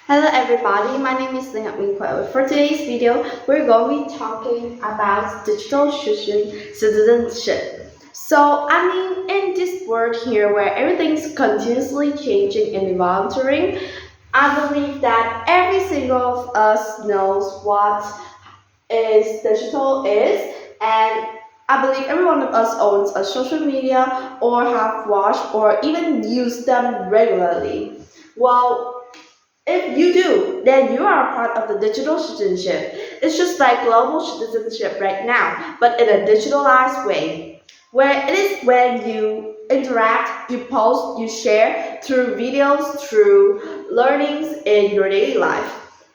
Hello everybody, my name is Linha. For today's video, we're going to be talking about digital citizenship. In this world here where everything's continuously changing and evolving, I believe that every single of us knows what is digital is, and I believe every one of us owns a social media or have watched or even used them regularly. Well, if you do, then you are a part of the digital citizenship. It's just like global citizenship right now, but in a digitalized way, where it is when you interact, you post, you share through videos, through learnings in your daily life.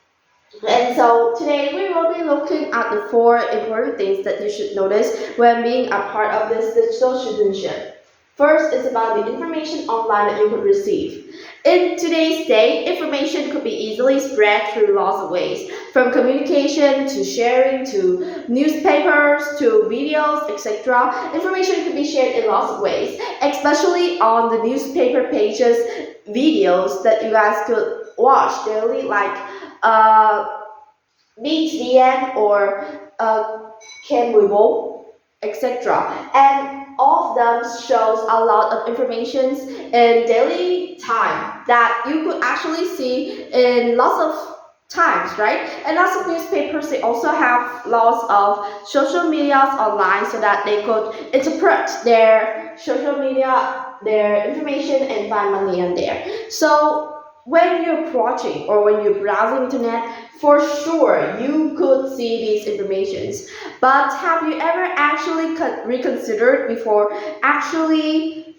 And so today we will be looking at the four important things that you should notice when being a part of this digital citizenship. First is about the information online that you could receive. In today's day, information could be easily spread through lots of ways, from communication to sharing to newspapers to videos, etc. Information could be shared in lots of ways, especially on the newspaper pages, videos that you guys could watch daily, like uh, BTN or Ken Weibo, etc. And all of them shows a lot of information in daily time that you could actually see in lots of times, right? And lots of newspapers, they also have lots of social medias online so that they could interpret their social media, their information, and find money on there. So when you're watching or when you're browsing internet, for sure you could see these informations. But have you ever actually reconsidered before actually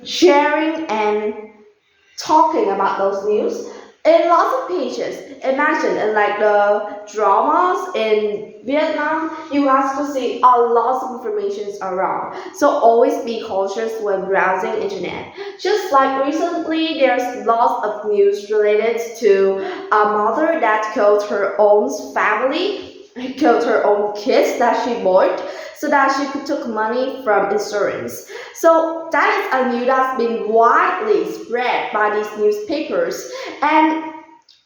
sharing and talking about those news? In lots of pages, imagine in like the dramas in Vietnam, you guys could see a lot of information around. So always be cautious when browsing internet. Just like recently, there's lots of news related to a mother that killed her own family, killed her own kids that she bought so that she could take money from insurance. So that is a news that's been widely spread by these newspapers, and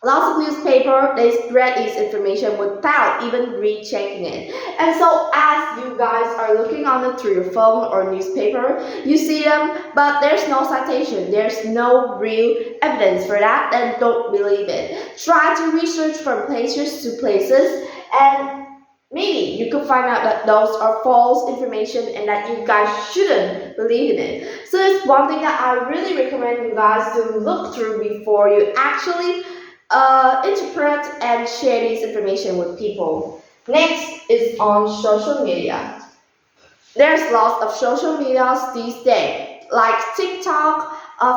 lots of newspaper they spread this information without even rechecking it. And so as you guys are looking on it through your phone or newspaper, you see them, but there's no citation, there's no real evidence for that, then don't believe it. Try to research from places to places, and maybe you could find out that those are false information and that you guys shouldn't believe in it. So it's one thing that I really recommend you guys to look through before you actually interpret and share this information with people. Next is on social media. There's lots of social medias these days, like TikTok,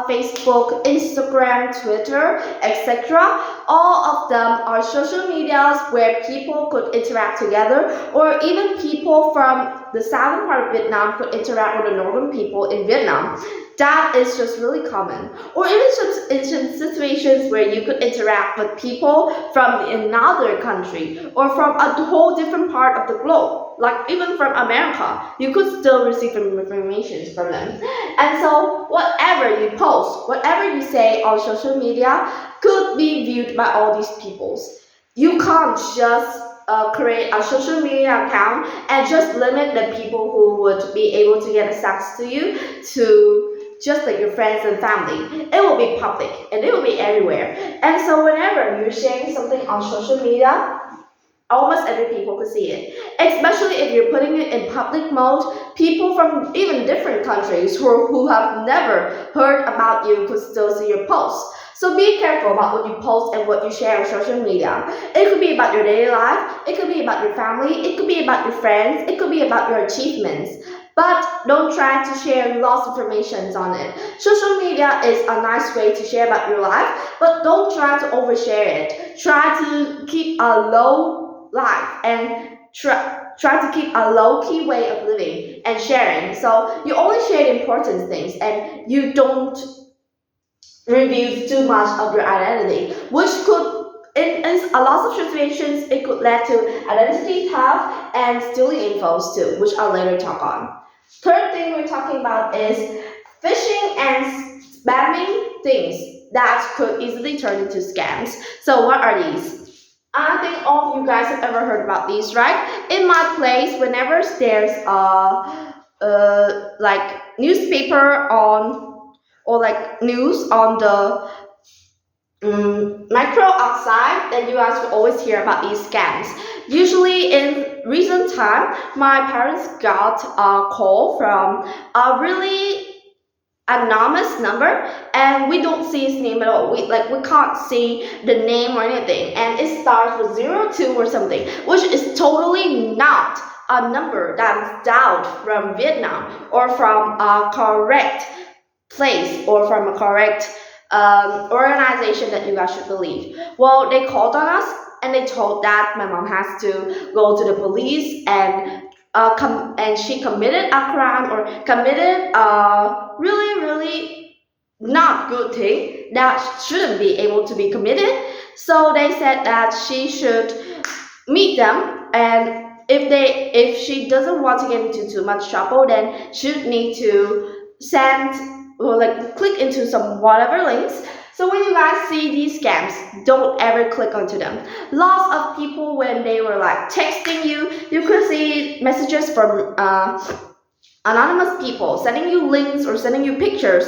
Facebook, Instagram, Twitter, etc. All of them are social medias where people could interact together, or even people from the southern part of Vietnam could interact with the northern people in Vietnam. That is just really common. Or even in some situations where you could interact with people from another country or from a whole different part of the globe, like even from America, you could still receive information from them. And so whatever you post, whatever you say on social media could be viewed by all these peoples. You can't just create a social media account and just limit the people who would be able to get access to you to just like your friends and family. It will be public and it will be everywhere. And so whenever you're sharing something on social media, almost every people could see it. Especially if you're putting it in public mode, people from even different countries who have never heard about you could still see your posts. So be careful about what you post and what you share on social media. It could be about your daily life, it could be about your family, it could be about your friends, it could be about your achievements. But don't try to share lots of information on it. Social media is a nice way to share about your life, but don't try to overshare it. Try to keep a low life and try to keep a low-key way of living and sharing. So you only share the important things and you don't reveal too much of your identity, which could in a lot of situations it could lead to identity theft and stealing infos too, which I'll later talk on. Third thing we're talking about is phishing and spamming things. that could easily turn into scams. So what are these? I think all of you guys have ever heard about these, right? In my place, whenever there's like newspaper on or like news on the micro outside, then you guys will always hear about these scams. Usually in recent time, my parents got a call from a really anonymous number, and we don't see his name at all. We can't see the name or anything, and it starts with 02 or something, which is totally not a number that's dialed from Vietnam or from a correct place or from a correct organization that you guys should believe. Well, they called on us and they told that my mom has to go to the police and and she committed a crime or committed a really not good thing that shouldn't be able to be committed. So they said that she should meet them, and if she doesn't want to get into too much trouble, then she would need to send or like click into some whatever links. So when you guys see these scams, don't ever click onto them. Lots of people, when they were like texting you, you could see messages from anonymous people sending you links or sending you pictures.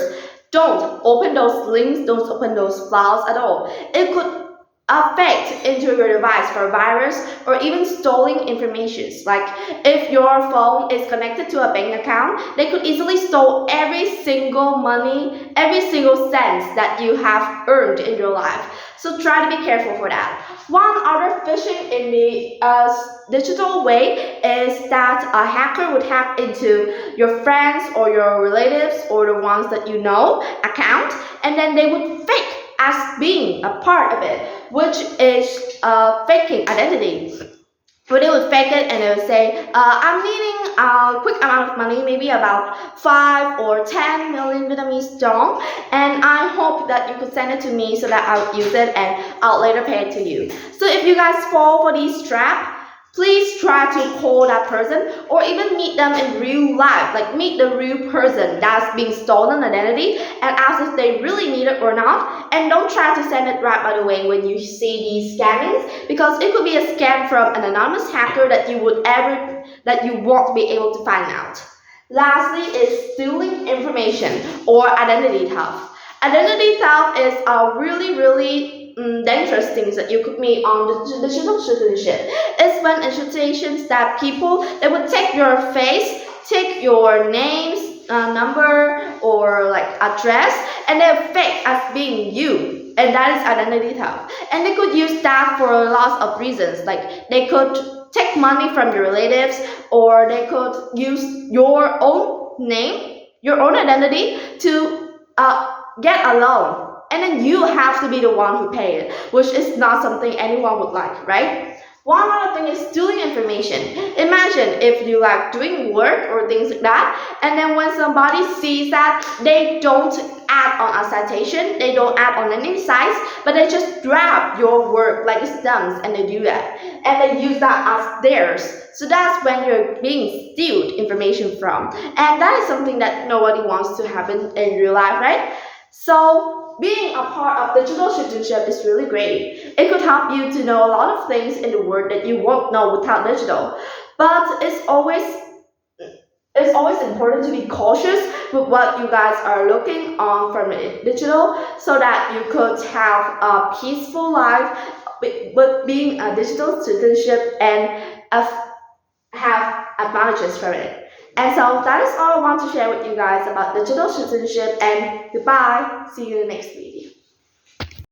Don't open those links, don't open those files at all. It could affect into your device for virus or even stolen informations. Like if your phone is connected to a bank account, they could easily steal every single money, every single cent that you have earned in your life. So try to be careful for that. One other phishing in the digital way is that a hacker would hack into your friends or your relatives or the ones that you know account, and then they would fake as being a part of it, which is faking identity. But they would fake it and they would say, I'm needing a quick amount of money, maybe about 5 or 10 million Vietnamese dong, and I hope that you could send it to me so that I'll use it and I'll later pay it to you. So if you guys fall for these traps, please try to call that person or even meet them in real life, like meet the real person that's being stolen identity and ask if they really need it or not. And don't try to send it right by the way when you see these scammings, because it could be a scam from an anonymous hacker that you won't be able to find out. Lastly is stealing information or identity theft. Identity theft is a really dangerous things that you could meet on the digital citizenship. It's when institutions that people they would take your face, take your names, number or like address, and they fake as being you, and that is identity theft. And they could use that for lots of reasons, like they could take money from your relatives, or they could use your own name, your own identity to get a loan, and then you have to be the one who pay it, which is not something anyone would like, right? One other thing is stealing information. Imagine if you like doing work or things like that, and then when somebody sees that, they don't add on a citation, they don't add on any sites, but they just grab your work like it's done, and they do that, and they use that as theirs. So that's when you're being stealed information from, and that is something that nobody wants to happen in real life, right? So being a part of digital citizenship is really great. It could help you to know a lot of things in the world that you won't know without digital. But it's always important to be cautious with what you guys are looking on from digital, so that you could have a peaceful life with being a digital citizenship and have advantages from it. And so that is all I want to share with you guys about digital citizenship, and goodbye. See you next week.